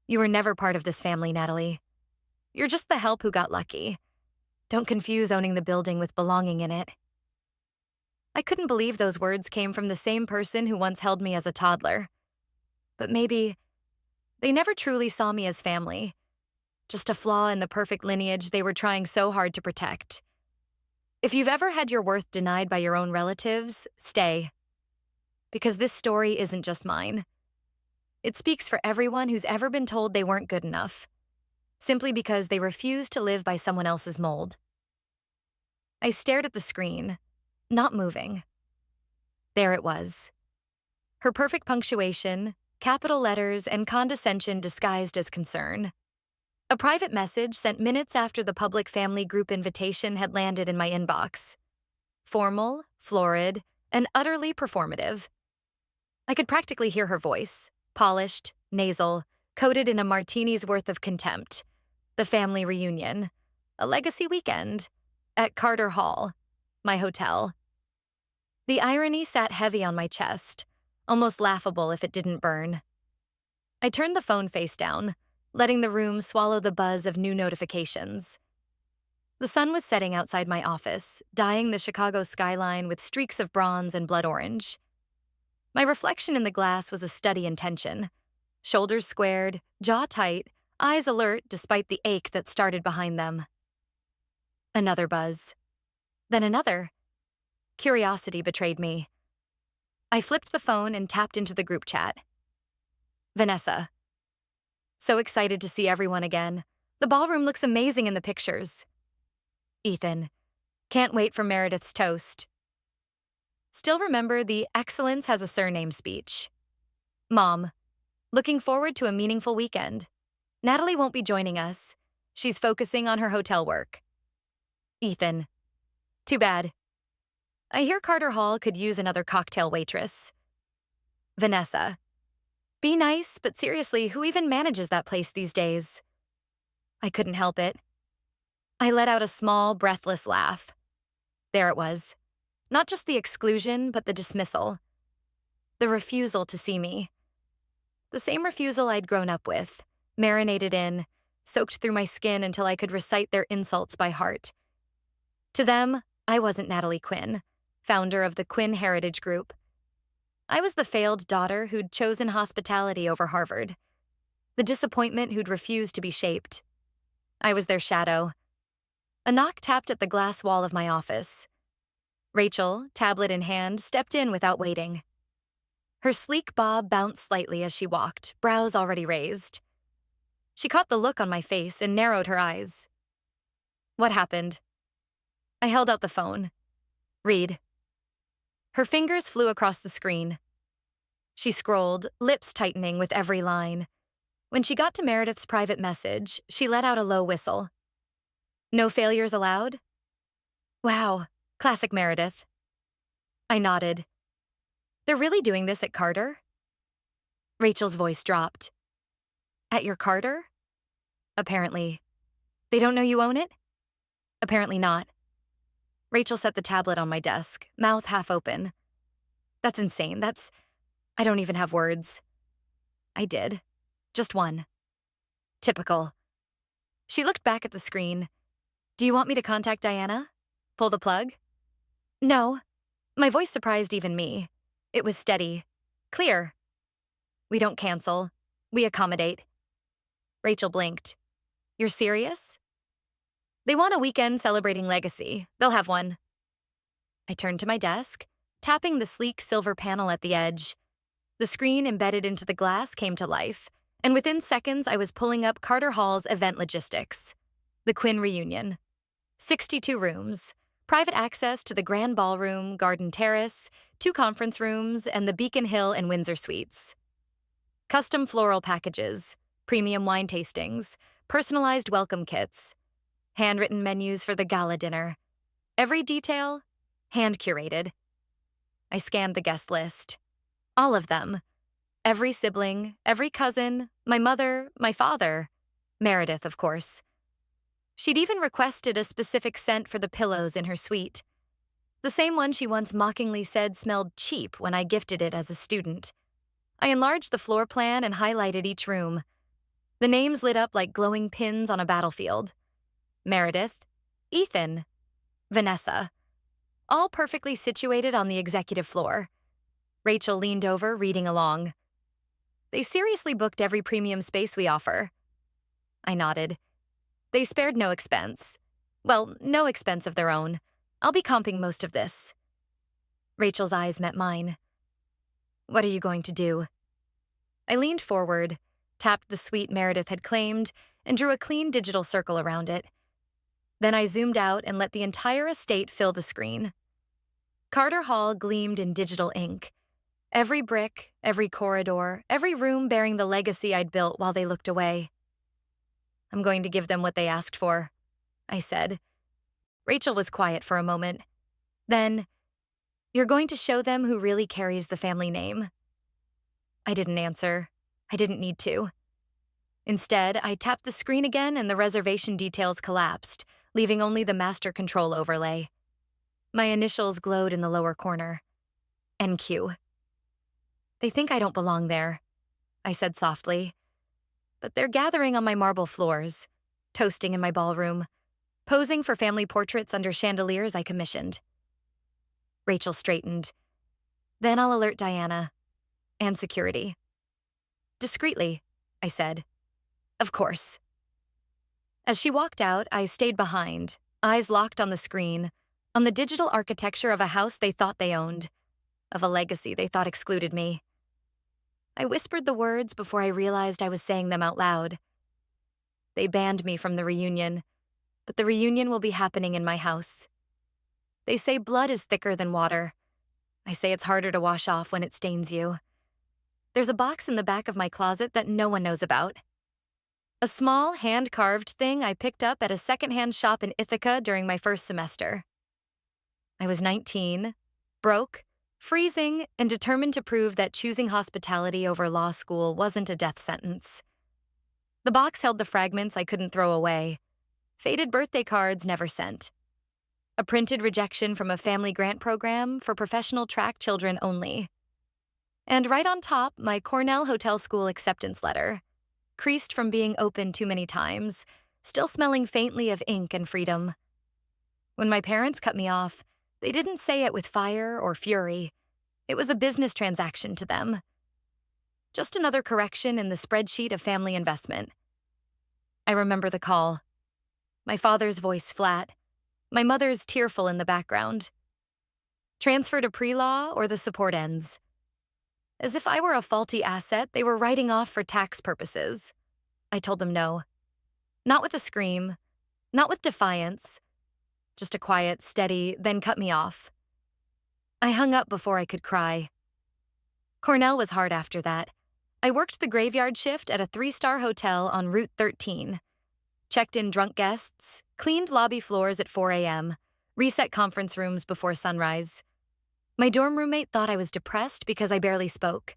You were never part of this family, Natalie. You're just the help who got lucky. Don't confuse owning the building with belonging in it. I couldn't believe those words came from the same person who once held me as a toddler. But maybe they never truly saw me as family, just a flaw in the perfect lineage they were trying so hard to protect. If you've ever had your worth denied by your own relatives, stay. Because this story isn't just mine. It speaks for everyone who's ever been told they weren't good enough, simply because they refused to live by someone else's mold. I stared at the screen, not moving. There it was. Her perfect punctuation, capital letters, and condescension disguised as concern. A private message sent minutes after the public family group invitation had landed in my inbox. Formal, florid, and utterly performative. I could practically hear her voice, polished, nasal, coated in a martini's worth of contempt. The family reunion. A legacy weekend. At Carter Hall, my hotel. The irony sat heavy on my chest, almost laughable if it didn't burn. I turned the phone face down, letting the room swallow the buzz of new notifications. The sun was setting outside my office, dyeing the Chicago skyline with streaks of bronze and blood orange. My reflection in the glass was a study in tension. Shoulders squared, jaw tight, eyes alert despite the ache that started behind them. Another buzz. Then another. Curiosity betrayed me. I flipped the phone and tapped into the group chat. Vanessa. So excited to see everyone again. The ballroom looks amazing in the pictures. Ethan. Can't wait for Meredith's toast. Still remember the excellence has a surname speech. Mom. Looking forward to a meaningful weekend. Natalie won't be joining us. She's focusing on her hotel work. Ethan. Too bad. I hear Carter Hall could use another cocktail waitress. Vanessa. Be nice, but seriously, who even manages that place these days? I couldn't help it. I let out a small, breathless laugh. There it was. Not just the exclusion, but the dismissal. The refusal to see me. The same refusal I'd grown up with, marinated in, soaked through my skin until I could recite their insults by heart. To them, I wasn't Natalie Quinn, founder of the Quinn Heritage Group. I was the failed daughter who'd chosen hospitality over Harvard. The disappointment who'd refused to be shaped. I was their shadow. A knock tapped at the glass wall of my office. Rachel, tablet in hand, stepped in without waiting. Her sleek bob bounced slightly as she walked, brows already raised. She caught the look on my face and narrowed her eyes. What happened? I held out the phone. Read. Her fingers flew across the screen. She scrolled, lips tightening with every line. When she got to Meredith's private message, she let out a low whistle. No failures allowed? Wow, classic Meredith. I nodded. They're really doing this at Carter? Rachel's voice dropped. At your Carter? Apparently. They don't know you own it? Apparently not. Rachel set the tablet on my desk, mouth half open. That's insane. I don't even have words. I did. Just one. Typical. She looked back at the screen. Do you want me to contact Diana? Pull the plug? No. My voice surprised even me. It was steady. Clear. We don't cancel. We accommodate. Rachel blinked. You're serious? They want a weekend celebrating legacy. They'll have one. I turned to my desk, tapping the sleek silver panel at the edge. The screen embedded into the glass came to life, and within seconds I was pulling up Carter Hall's event logistics. The Quinn reunion. 62 rooms, private access to the Grand Ballroom, Garden Terrace, 2 conference rooms, and the Beacon Hill and Windsor suites. Custom floral packages, premium wine tastings, personalized welcome kits, handwritten menus for the gala dinner. Every detail, hand-curated. I scanned the guest list. All of them. Every sibling, every cousin, my mother, my father. Meredith, of course. She'd even requested a specific scent for the pillows in her suite. The same one she once mockingly said smelled cheap when I gifted it as a student. I enlarged the floor plan and highlighted each room. The names lit up like glowing pins on a battlefield. Meredith, Ethan, Vanessa, all perfectly situated on the executive floor. Rachel leaned over, reading along. They seriously booked every premium space we offer. I nodded. They spared no expense. Well, no expense of their own. I'll be comping most of this. Rachel's eyes met mine. What are you going to do? I leaned forward, tapped the suite Meredith had claimed, and drew a clean digital circle around it. Then I zoomed out and let the entire estate fill the screen. Carter Hall gleamed in digital ink. Every brick, every corridor, every room bearing the legacy I'd built while they looked away. I'm going to give them what they asked for, I said. Rachel was quiet for a moment. Then, you're going to show them who really carries the family name. I didn't answer. I didn't need to. Instead, I tapped the screen again and the reservation details collapsed, leaving only the master control overlay. My initials glowed in the lower corner. NQ. They think I don't belong there, I said softly. But they're gathering on my marble floors, toasting in my ballroom, posing for family portraits under chandeliers I commissioned. Rachel straightened. Then I'll alert Diana. And security. Discreetly, I said. Of course. As she walked out, I stayed behind, eyes locked on the screen, on the digital architecture of a house they thought they owned, of a legacy they thought excluded me. I whispered the words before I realized I was saying them out loud. They banned me from the reunion, but the reunion will be happening in my house. They say blood is thicker than water. I say it's harder to wash off when it stains you. There's a box in the back of my closet that no one knows about. A small, hand-carved thing I picked up at a secondhand shop in Ithaca during my first semester. I was 19, broke, freezing, and determined to prove that choosing hospitality over law school wasn't a death sentence. The box held the fragments I couldn't throw away, faded birthday cards never sent, a printed rejection from a family grant program for professional track children only, and right on top, my Cornell Hotel School acceptance letter, creased from being opened too many times, still smelling faintly of ink and freedom. When my parents cut me off, they didn't say it with fire or fury. It was a business transaction to them. Just another correction in the spreadsheet of family investment. I remember the call. My father's voice flat, my mother's tearful in the background. Transfer to pre-law or the support ends. As if I were a faulty asset they were writing off for tax purposes. I told them no. Not with a scream, not with defiance. Just a quiet, steady, then cut me off. I hung up before I could cry. Cornell was hard after that. I worked the graveyard shift at a 3-star hotel on Route 13. Checked in drunk guests, cleaned lobby floors at 4 a.m., reset conference rooms before sunrise. My dorm roommate thought I was depressed because I barely spoke.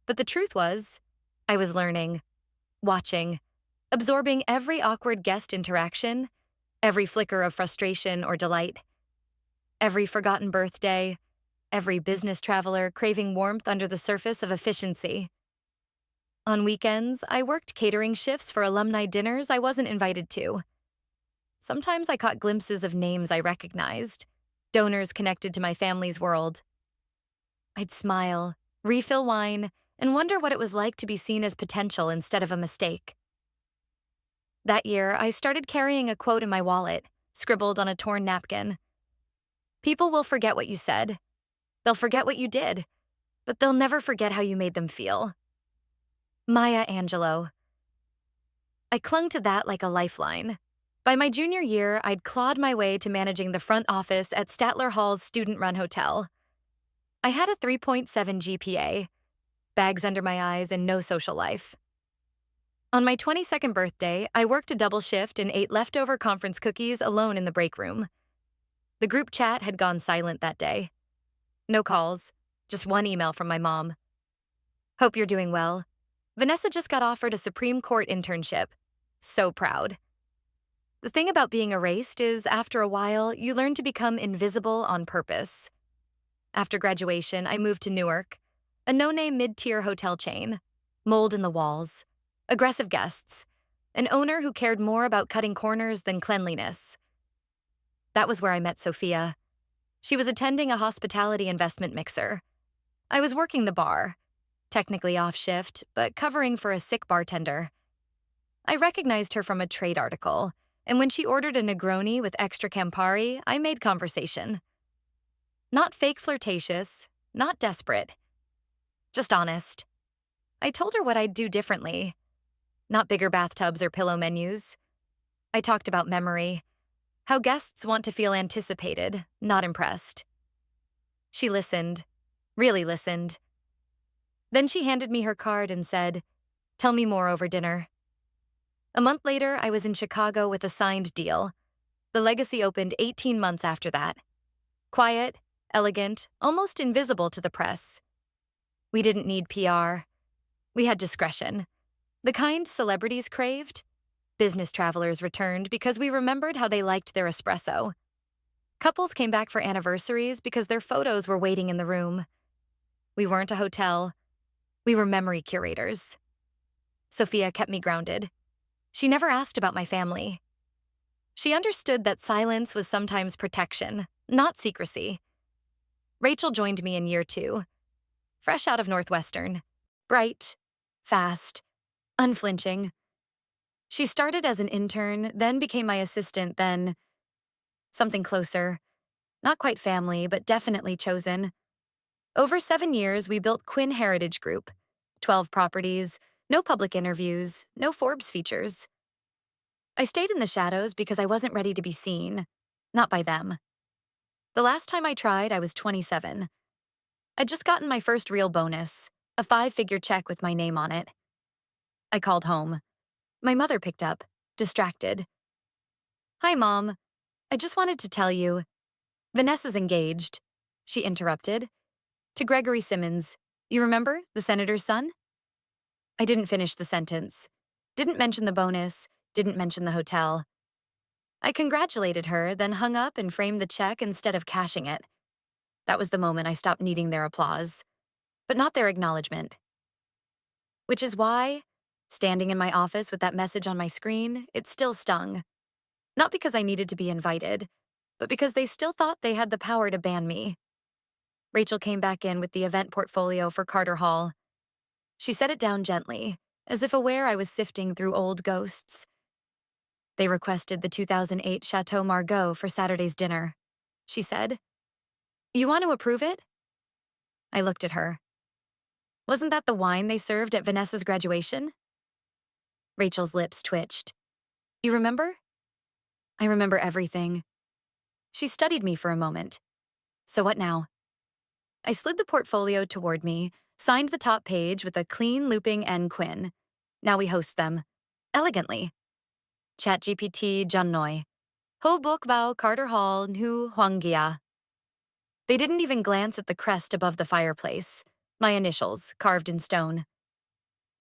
But the truth was, I was learning, watching, absorbing every awkward guest interaction, every flicker of frustration or delight, every forgotten birthday, every business traveler craving warmth under the surface of efficiency. On weekends, I worked catering shifts for alumni dinners I wasn't invited to. Sometimes I caught glimpses of names I recognized, donors connected to my family's world. I'd smile, refill wine, and wonder what it was like to be seen as potential instead of a mistake. That year, I started carrying a quote in my wallet, scribbled on a torn napkin. People will forget what you said. They'll forget what you did, but they'll never forget how you made them feel. Maya Angelou. I clung to that like a lifeline. By my junior year, I'd clawed my way to managing the front office at Statler Hall's student-run hotel. I had a 3.7 GPA, bags under my eyes, and no social life. On my 22nd birthday, I worked a double shift and ate leftover conference cookies alone in the break room. The group chat had gone silent that day. No calls, just one email from my mom. Hope you're doing well. Vanessa just got offered a Supreme Court internship. So proud. The thing about being erased is, after a while, you learn to become invisible on purpose. After graduation, I moved to Newark, a no-name mid-tier hotel chain, mold in the walls, Aggressive guests. An owner who cared more about cutting corners than cleanliness. That was where I met Sophia. She was attending a hospitality investment mixer. I was working the bar, technically off shift, but covering for a sick bartender. I recognized her from a trade article, and when she ordered a Negroni with extra Campari, I made conversation. Not fake flirtatious, not desperate, just honest. I told her what I'd do differently. Not bigger bathtubs or pillow menus. I talked about memory, how guests want to feel anticipated, not impressed. She listened, really listened. Then she handed me her card and said, "Tell me more over dinner." A month later, I was in Chicago with a signed deal. The Legacy opened 18 months after that. Quiet, elegant, almost invisible to the press. We didn't need PR. We had discretion. The kind celebrities craved. Business travelers returned because we remembered how they liked their espresso. Couples came back for anniversaries because their photos were waiting in the room. We weren't a hotel. We were memory curators. Sophia kept me grounded. She never asked about my family. She understood that silence was sometimes protection, not secrecy. Rachel joined me in year 2, fresh out of Northwestern. Bright, fast, unflinching. She started as an intern, then became my assistant, then something closer. Not quite family, but definitely chosen. Over 7 years, we built Quinn Heritage Group. 12 properties, no public interviews, no Forbes features. I stayed in the shadows because I wasn't ready to be seen, not by them. The last time I tried, I was 27. I'd just gotten my first real bonus, a 5-figure check with my name on it. I called home. My mother picked up, distracted. "Hi, Mom. I just wanted to tell you, Vanessa's engaged," she interrupted. "To Gregory Simmons. You remember, the senator's son?" I didn't finish the sentence. Didn't mention the bonus, didn't mention the hotel. I congratulated her, then hung up and framed the check instead of cashing it. That was the moment I stopped needing their applause, but not their acknowledgement. Which is why, standing in my office with that message on my screen, it still stung. Not because I needed to be invited, but because they still thought they had the power to ban me. Rachel came back in with the event portfolio for Carter Hall. She set it down gently, as if aware I was sifting through old ghosts. "They requested the 2008 Chateau Margaux for Saturday's dinner," she said. "You want to approve it?" I looked at her. "Wasn't that the wine they served at Vanessa's graduation?" Rachel's lips twitched. "You remember?" "I remember everything." She studied me for a moment. "So what now?" I slid the portfolio toward me, signed the top page with a clean looping N Quinn. Now we host them. Elegantly. ChatGPT Jannoy. Ho Bok Bao Carter Hall Nhu Huanggia. They didn't even glance at the crest above the fireplace, my initials carved in stone.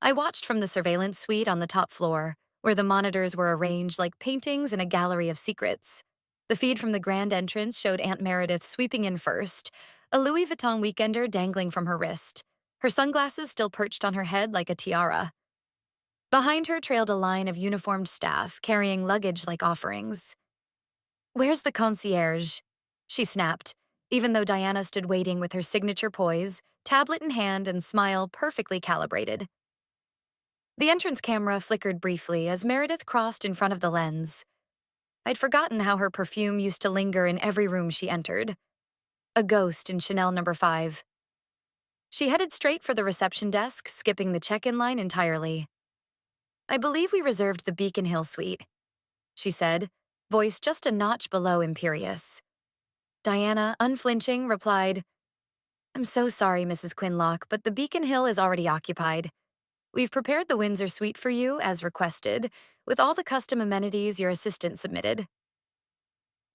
I watched from the surveillance suite on the top floor, where the monitors were arranged like paintings in a gallery of secrets. The feed from the grand entrance showed Aunt Meredith sweeping in first, a Louis Vuitton weekender dangling from her wrist, her sunglasses still perched on her head like a tiara. Behind her trailed a line of uniformed staff carrying luggage like offerings. "Where's the concierge?" she snapped, even though Diana stood waiting with her signature poise, tablet in hand and smile perfectly calibrated. The entrance camera flickered briefly as Meredith crossed in front of the lens. I'd forgotten how her perfume used to linger in every room she entered. A ghost in Chanel No. 5. She headed straight for the reception desk, skipping the check-in line entirely. "I believe we reserved the Beacon Hill suite," she said, voice just a notch below imperious. Diana, unflinching, replied, "I'm so sorry, Mrs. Quinlock, but the Beacon Hill is already occupied. We've prepared the Windsor suite for you, as requested, with all the custom amenities your assistant submitted."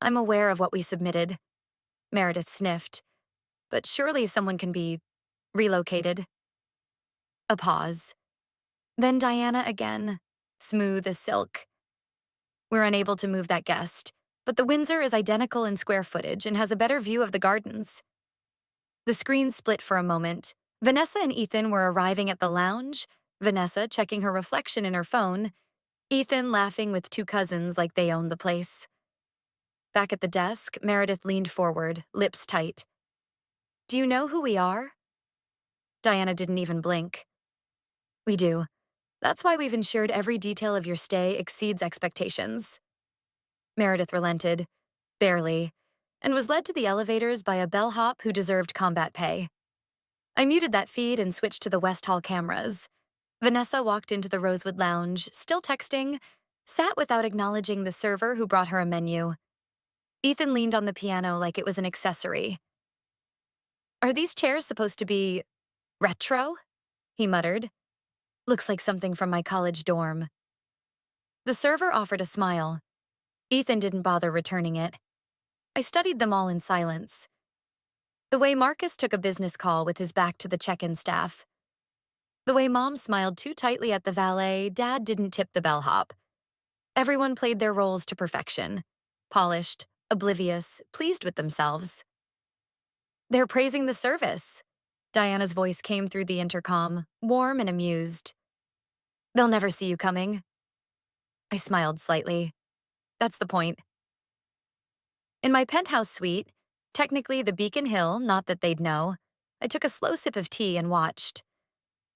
"I'm aware of what we submitted," Meredith sniffed, "but surely someone can be relocated." A pause. Then Diana again, smooth as silk. "We're unable to move that guest, but the Windsor is identical in square footage and has a better view of the gardens." The screen split for a moment. Vanessa and Ethan were arriving at the lounge, Vanessa checking her reflection in her phone, Ethan laughing with two cousins like they owned the place. Back at the desk, Meredith leaned forward, lips tight. "Do you know who we are?" Diana didn't even blink. "We do. That's why we've ensured every detail of your stay exceeds expectations." Meredith relented, barely, and was led to the elevators by a bellhop who deserved combat pay. I muted that feed and switched to the West Hall cameras. Vanessa walked into the Rosewood Lounge, still texting, sat without acknowledging the server who brought her a menu. Ethan leaned on the piano like it was an accessory. "Are these chairs supposed to be retro?" he muttered. "Looks like something from my college dorm." The server offered a smile. Ethan didn't bother returning it. I studied them all in silence. The way Marcus took a business call with his back to the check-in staff. The way Mom smiled too tightly at the valet, Dad didn't tip the bellhop. Everyone played their roles to perfection. Polished, oblivious, pleased with themselves. "They're praising the service." Diana's voice came through the intercom, warm and amused. "They'll never see you coming." I smiled slightly. That's the point. In my penthouse suite, technically the Beacon Hill, not that they'd know, I took a slow sip of tea and watched.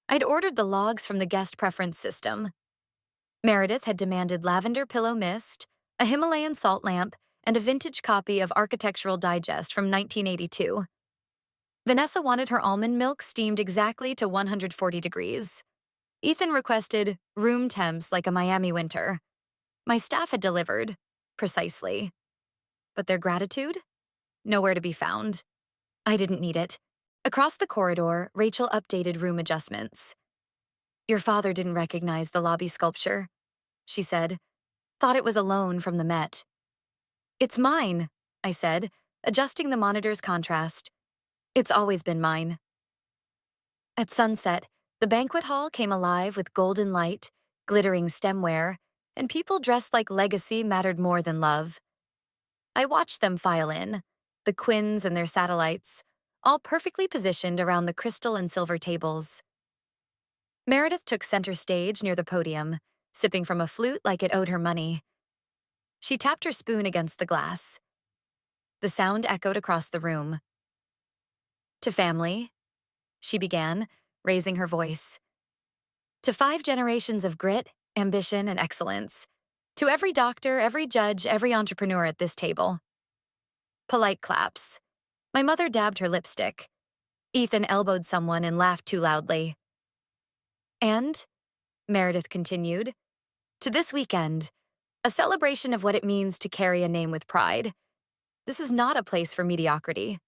I'd ordered the logs from the guest preference system. Meredith had demanded lavender pillow mist, a Himalayan salt lamp, and a vintage copy of Architectural Digest from 1982. Vanessa wanted her almond milk steamed exactly to 140 degrees. Ethan requested room temps like a Miami winter. My staff had delivered, precisely. But their gratitude? Nowhere to be found. I didn't need it. Across the corridor, Rachel updated room adjustments. "Your father didn't recognize the lobby sculpture," she said. "Thought it was a loan from the Met." "It's mine," I said, adjusting the monitor's contrast. "It's always been mine." At sunset, the banquet hall came alive with golden light, glittering stemware, and people dressed like legacy mattered more than love. I watched them file in, the Quinns and their satellites, all perfectly positioned around the crystal and silver tables. Meredith took center stage near the podium, sipping from a flute like it owed her money. She tapped her spoon against the glass. The sound echoed across the room. "To family," she began, raising her voice. "To 5 generations of grit, ambition, and excellence. To every doctor, every judge, every entrepreneur at this table." Polite claps. My mother dabbed her lipstick. Ethan elbowed someone and laughed too loudly. "And," Meredith continued, "to this weekend, a celebration of what it means to carry a name with pride. This is not a place for mediocrity,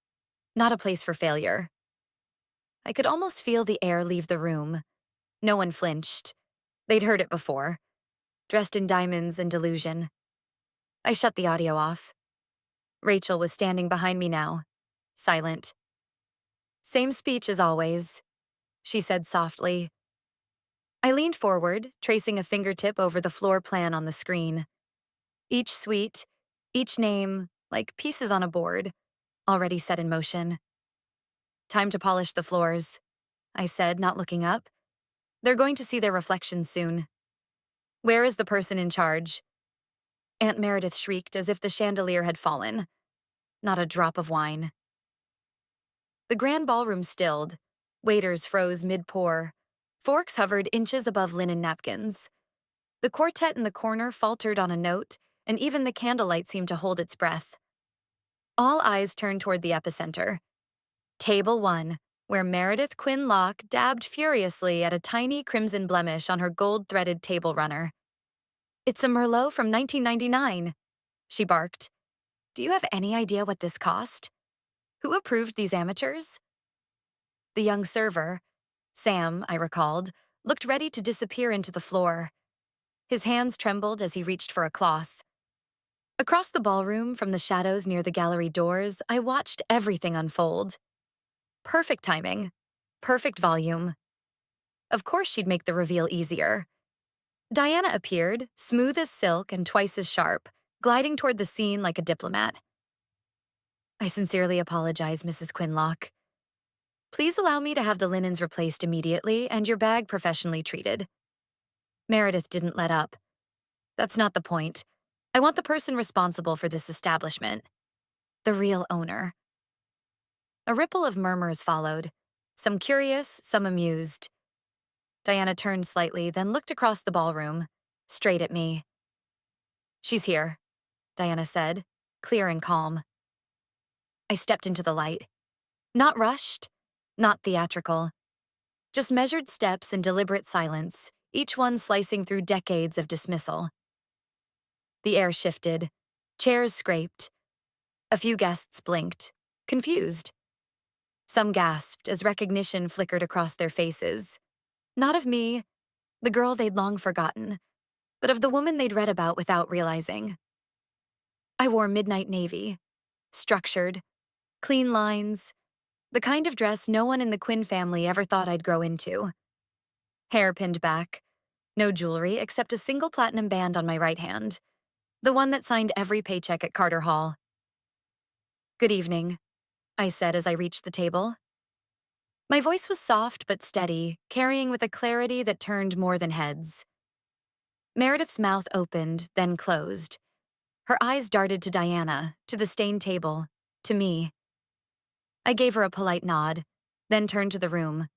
not a place for failure." I could almost feel the air leave the room. No one flinched. They'd heard it before, dressed in diamonds and delusion. I shut the audio off. Rachel was standing behind me now, silent. "Same speech as always," she said softly. I leaned forward, tracing a fingertip over the floor plan on the screen. Each suite, each name, like pieces on a board, already set in motion. "Time to polish the floors," I said, not looking up. "They're going to see their reflections soon." "Where is the person in charge?" Aunt Meredith shrieked as if the chandelier had fallen. Not a drop of wine. The grand ballroom stilled. Waiters froze mid-pour. Forks hovered inches above linen napkins. The quartet in the corner faltered on a note, and even the candlelight seemed to hold its breath. All eyes turned toward the epicenter. Table 1, where Meredith Quinn Locke dabbed furiously at a tiny crimson blemish on her gold-threaded table runner. "It's a Merlot from 1999, she barked. "Do you have any idea what this cost? Who approved these amateurs?" The young server, Sam, I recalled, looked ready to disappear into the floor. His hands trembled as he reached for a cloth. Across the ballroom, from the shadows near the gallery doors, I watched everything unfold. Perfect timing. Perfect volume. Of course she'd make the reveal easier. Diana appeared, smooth as silk and twice as sharp, gliding toward the scene like a diplomat. "I sincerely apologize, Mrs. Quinlock." Please allow me to have the linens replaced immediately and your bag professionally treated. Meredith didn't let up. That's not the point. I want the person responsible for this establishment. The real owner. A ripple of murmurs followed, some curious, some amused. Diana turned slightly, then looked across the ballroom, straight at me. She's here, Diana said, clear and calm. I stepped into the light. Not rushed, not theatrical. Just measured steps and deliberate silence, each one slicing through decades of dismissal. The air shifted. Chairs scraped. A few guests blinked, confused. Some gasped as recognition flickered across their faces. Not of me, the girl they'd long forgotten, but of the woman they'd read about without realizing. I wore midnight navy, structured, clean lines, the kind of dress no one in the Quinn family ever thought I'd grow into. Hair pinned back, no jewelry except a single platinum band on my right hand, the one that signed every paycheck at Carter Hall. Good evening, I said as I reached the table. My voice was soft but steady, carrying with a clarity that turned more than heads. Meredith's mouth opened, then closed. Her eyes darted to Diana, to the stained table, to me. I gave her a polite nod, then turned to the room.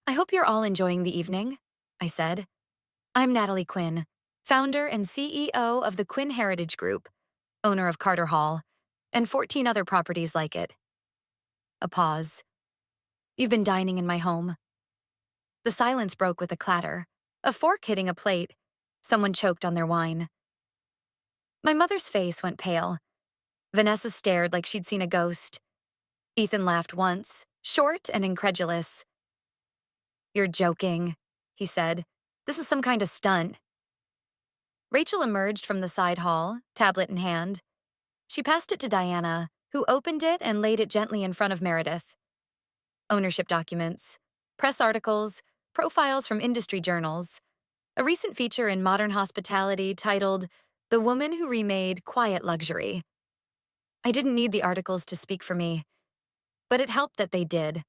I hope you're all enjoying the evening, I said. I'm Natalie Quinn, founder and CEO of the Quinn Heritage Group, owner of Carter Hall, and 14 other properties like it. A pause. You've been dining in my home. The silence broke with a clatter, a fork hitting a plate. Someone choked on their wine. My mother's face went pale. Vanessa stared like she'd seen a ghost. Ethan laughed once, short and incredulous. You're joking, he said. This is some kind of stunt. Rachel emerged from the side hall, tablet in hand. She passed it to Diana, who opened it and laid it gently in front of Meredith. Ownership documents, press articles, profiles from industry journals, a recent feature in Modern Hospitality titled The Woman Who Remade Quiet Luxury. I didn't need the articles to speak for me, but it helped that they did.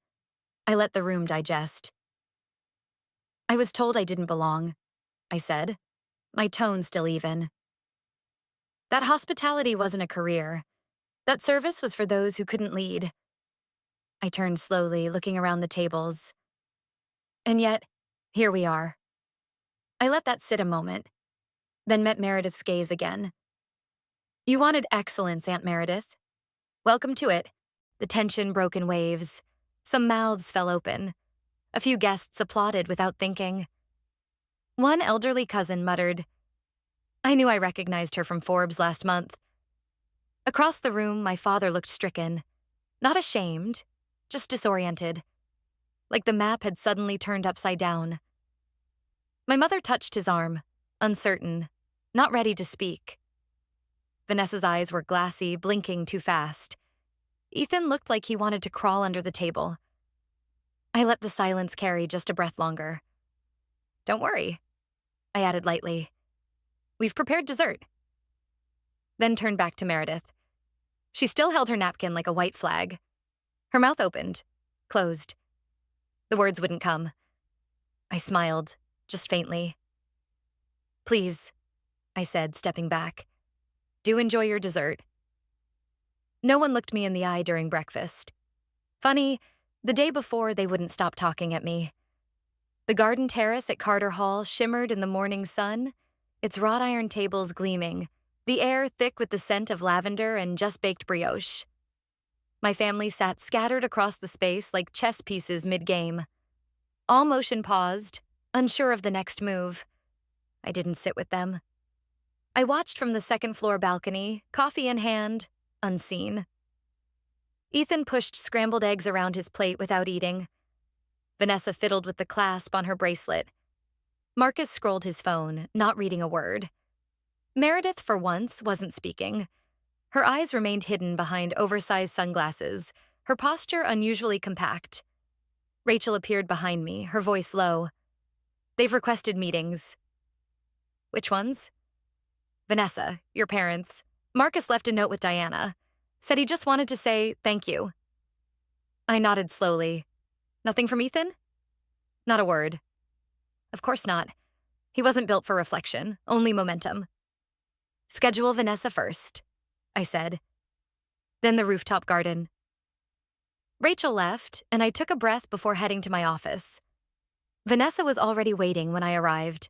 I let the room digest. I was told I didn't belong, I said, my tone still even. That hospitality wasn't a career. That service was for those who couldn't lead. I turned slowly, looking around the tables. And yet, here we are. I let that sit a moment, then met Meredith's gaze again. You wanted excellence, Aunt Meredith. Welcome to it. The tension broke in waves. Some mouths fell open. A few guests applauded without thinking. One elderly cousin muttered, I knew I recognized her from Forbes last month. Across the room, my father looked stricken. Not ashamed, just disoriented. Like the map had suddenly turned upside down. My mother touched his arm, uncertain, not ready to speak. Vanessa's eyes were glassy, blinking too fast. Ethan looked like he wanted to crawl under the table. I let the silence carry just a breath longer. Don't worry, I added lightly. We've prepared dessert. Then turned back to Meredith. She still held her napkin like a white flag. Her mouth opened, closed. The words wouldn't come. I smiled, just faintly. Please, I said, stepping back. Do enjoy your dessert. No one looked me in the eye during breakfast. Funny, the day before they wouldn't stop talking at me. The garden terrace at Carter Hall shimmered in the morning sun, its wrought iron tables gleaming, the air thick with the scent of lavender and just-baked brioche. My family sat scattered across the space like chess pieces mid-game. All motion paused, unsure of the next move. I didn't sit with them. I watched from the second-floor balcony, coffee in hand, unseen. Ethan pushed scrambled eggs around his plate without eating. Vanessa fiddled with the clasp on her bracelet. Marcus scrolled his phone, not reading a word. Meredith, for once, wasn't speaking. Her eyes remained hidden behind oversized sunglasses, her posture unusually compact. Rachel appeared behind me, her voice low. They've requested meetings. Which ones? Vanessa, your parents. Marcus left a note with Diana. Said he just wanted to say thank you. I nodded slowly. Nothing from Ethan? Not a word. Of course not. He wasn't built for reflection, only momentum. Schedule Vanessa first, I said. Then the rooftop garden. Rachel left, and I took a breath before heading to my office. Vanessa was already waiting when I arrived,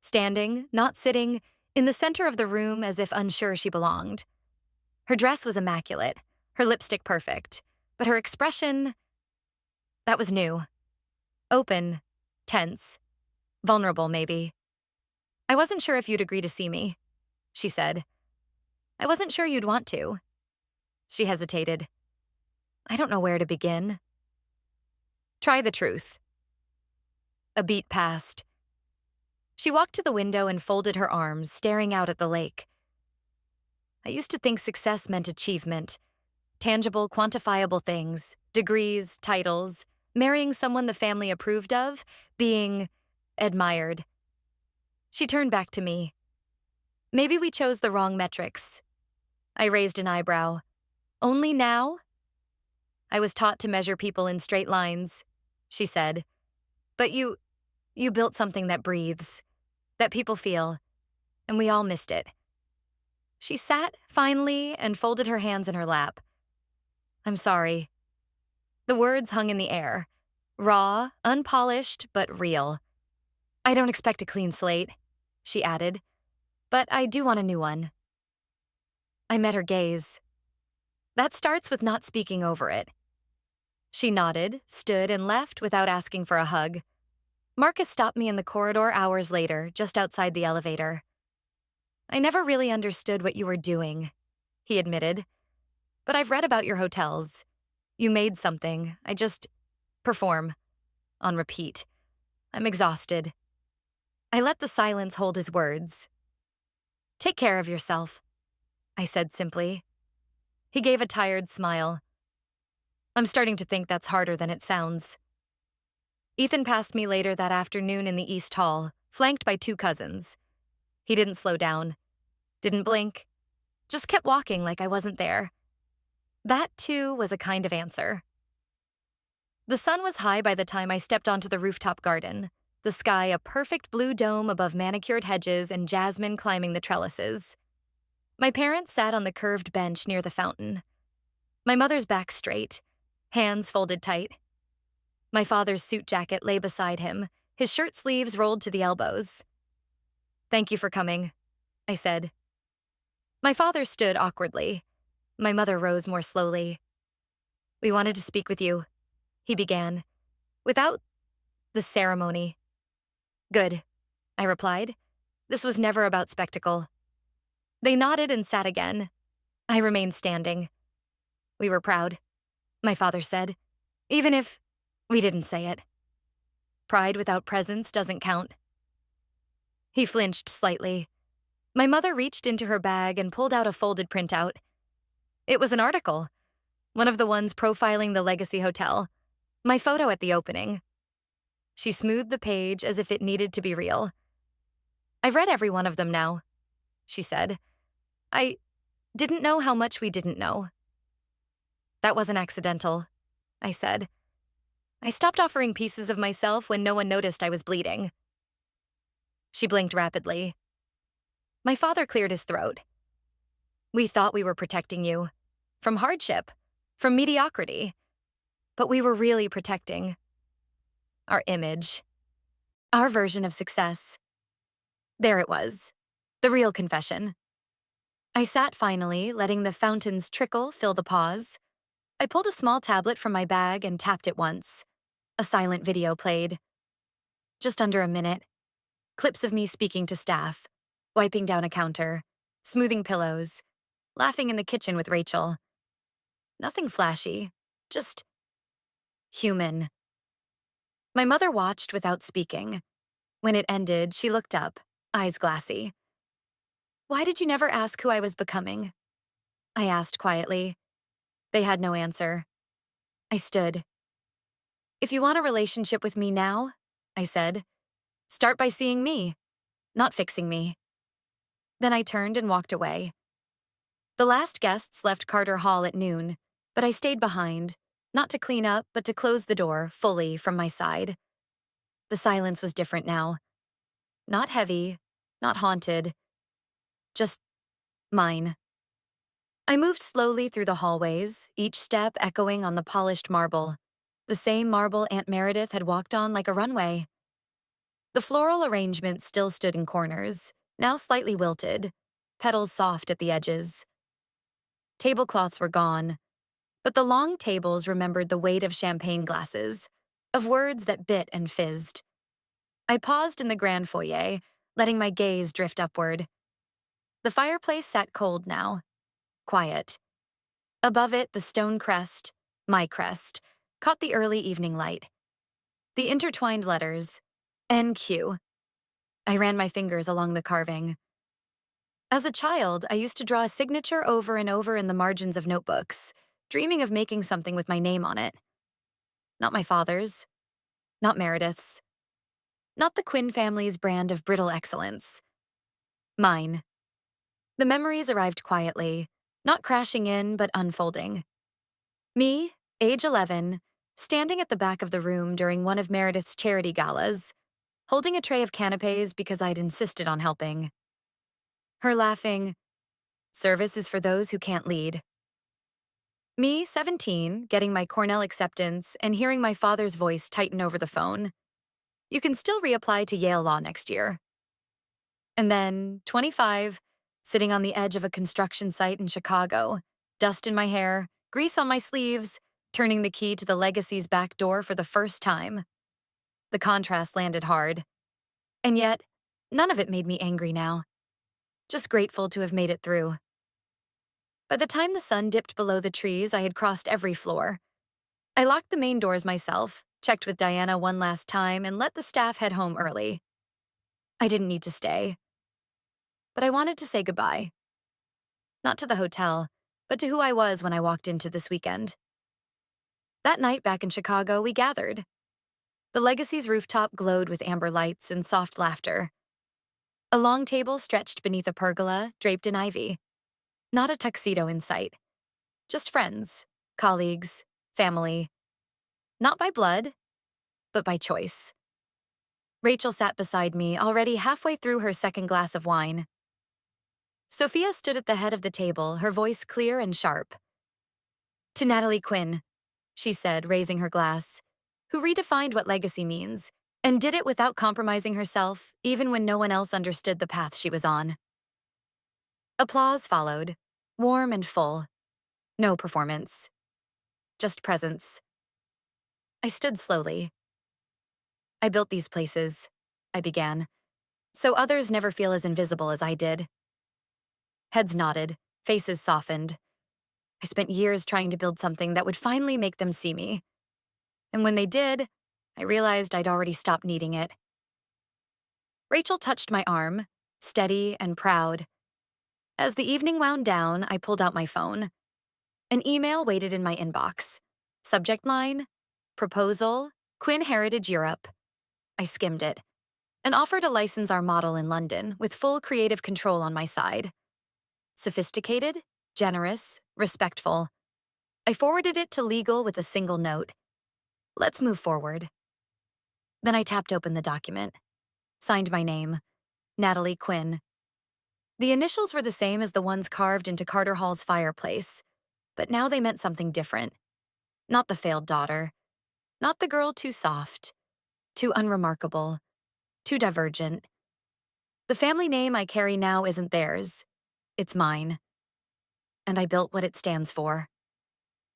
standing, not sitting, in the center of the room as if unsure she belonged. Her dress was immaculate, her lipstick perfect, but her expression, that was new. Open, tense, vulnerable maybe. I wasn't sure if you'd agree to see me, she said. I wasn't sure you'd want to. She hesitated. I don't know where to begin. Try the truth. A beat passed. She walked to the window and folded her arms, staring out at the lake. I used to think success meant achievement. Tangible, quantifiable things, degrees, titles, marrying someone the family approved of, being admired. She turned back to me. Maybe we chose the wrong metrics. I raised an eyebrow. Only now? I was taught to measure people in straight lines, she said. But you built something that breathes, that people feel, and we all missed it. She sat, finally, and folded her hands in her lap. I'm sorry. The words hung in the air, raw, unpolished, but real. I don't expect a clean slate, she added, but I do want a new one. I met her gaze. That starts with not speaking over it. She nodded, stood, and left without asking for a hug. Marcus stopped me in the corridor hours later, just outside the elevator. I never really understood what you were doing, he admitted. But I've read about your hotels. You made something. I just perform. On repeat. I'm exhausted. I let the silence hold his words. Take care of yourself, I said simply. He gave a tired smile. I'm starting to think that's harder than it sounds. Ethan passed me later that afternoon in the East Hall, flanked by two cousins. He didn't slow down, didn't blink, just kept walking like I wasn't there. That, too, was a kind of answer. The sun was high by the time I stepped onto the rooftop garden, the sky a perfect blue dome above manicured hedges and jasmine climbing the trellises. My parents sat on the curved bench near the fountain. My mother's back straight, hands folded tight. My father's suit jacket lay beside him, his shirt sleeves rolled to the elbows. Thank you for coming, I said. My father stood awkwardly. My mother rose more slowly. We wanted to speak with you, he began, without the ceremony. Good, I replied. This was never about spectacle. They nodded and sat again. I remained standing. We were proud, my father said, even if we didn't say it. Pride without presence doesn't count. He flinched slightly. My mother reached into her bag and pulled out a folded printout. It was an article, one of the ones profiling the Legacy Hotel, my photo at the opening. She smoothed the page as if it needed to be real. I've read every one of them now, she said. I didn't know how much we didn't know. That wasn't accidental, I said. I stopped offering pieces of myself when no one noticed I was bleeding. She blinked rapidly. My father cleared his throat. We thought we were protecting you. From hardship. From mediocrity. But we were really protecting our image. Our version of success. There it was. The real confession. I sat finally, letting the fountain's trickle fill the pause. I pulled a small tablet from my bag and tapped it once. A silent video played. Just under a minute. Clips of me speaking to staff, wiping down a counter, smoothing pillows, laughing in the kitchen with Rachel. Nothing flashy, just human. My mother watched without speaking. When it ended, she looked up, eyes glassy. Why did you never ask who I was becoming? I asked quietly. They had no answer. I stood. If you want a relationship with me now, I said, start by seeing me, not fixing me. Then I turned and walked away. The last guests left Carter Hall at noon, but I stayed behind, Not to clean up, but to close the door fully from my side. The silence was different now. Not heavy, not haunted, just mine. I moved slowly through the hallways, each step echoing on the polished marble, the same marble Aunt Meredith had walked on like a runway. The floral arrangement still stood in corners, now slightly wilted, petals soft at the edges. Tablecloths were gone, but the long tables remembered the weight of champagne glasses, of words that bit and fizzed. I paused in the grand foyer, letting my gaze drift upward. The fireplace sat cold now, quiet. Above it, the stone crest, my crest, caught the early evening light. The intertwined letters, NQ. I ran my fingers along the carving. As a child, I used to draw a signature over and over in the margins of notebooks, dreaming of making something with my name on it. Not my father's, not Meredith's, not the Quinn family's brand of brittle excellence. Mine. The memories arrived quietly, not crashing in, but unfolding. Me, age 11, standing at the back of the room during one of Meredith's charity galas, holding a tray of canapes because I'd insisted on helping. Her laughing, "Service is for those who can't lead." Me, 17, getting my Cornell acceptance and hearing my father's voice tighten over the phone. "You can still reapply to Yale Law next year." And then, 25, sitting on the edge of a construction site in Chicago, dust in my hair, grease on my sleeves, turning the key to the legacy's back door for the first time. The contrast landed hard. And yet, none of it made me angry now. Just grateful to have made it through. By the time the sun dipped below the trees, I had crossed every floor. I locked the main doors myself, checked with Diana one last time, and let the staff head home early. I didn't need to stay. But I wanted to say goodbye. Not to the hotel, but to who I was when I walked into this weekend. That night back in Chicago, we gathered. The Legacy's rooftop glowed with amber lights and soft laughter. A long table stretched beneath a pergola, draped in ivy. Not a tuxedo in sight. Just friends, colleagues, family. Not by blood, but by choice. Rachel sat beside me, already halfway through her second glass of wine. Sophia stood at the head of the table, her voice clear and sharp. "To Natalie Quinn," she said, raising her glass, "who redefined what legacy means, and did it without compromising herself, even when no one else understood the path she was on." Applause followed, warm and full. No performance. Just presence. I stood slowly. "I built these places," I began, "so others never feel as invisible as I did." Heads nodded, faces softened. I spent years trying to build something that would finally make them see me. And when they did, I realized I'd already stopped needing it. Rachel touched my arm, steady and proud. As the evening wound down, I pulled out my phone. An email waited in my inbox. Subject line, "Proposal, Quinn Heritage Europe." I skimmed it. An offer to license our model in London, with full creative control on my side. Sophisticated, generous, respectful. I forwarded it to legal with a single note. "Let's move forward." Then I tapped open the document. Signed my name, Natalie Quinn. The initials were the same as the ones carved into Carter Hall's fireplace, but now they meant something different. Not the failed daughter. Not the girl too soft, too unremarkable, too divergent. The family name I carry now isn't theirs. It's mine. And I built what it stands for.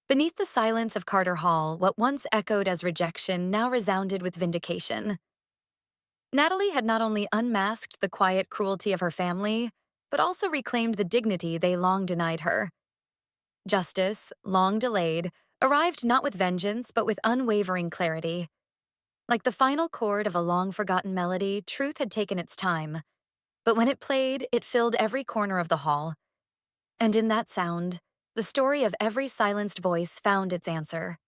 Beneath the silence of Carter Hall, what once echoed as rejection now resounded with vindication. Natalie had not only unmasked the quiet cruelty of her family, but also reclaimed the dignity they long denied her. Justice, long delayed, arrived not with vengeance, but with unwavering clarity. Like the final chord of a long-forgotten melody, truth had taken its time. But when it played, it filled every corner of the hall. And in that sound, the story of every silenced voice found its answer.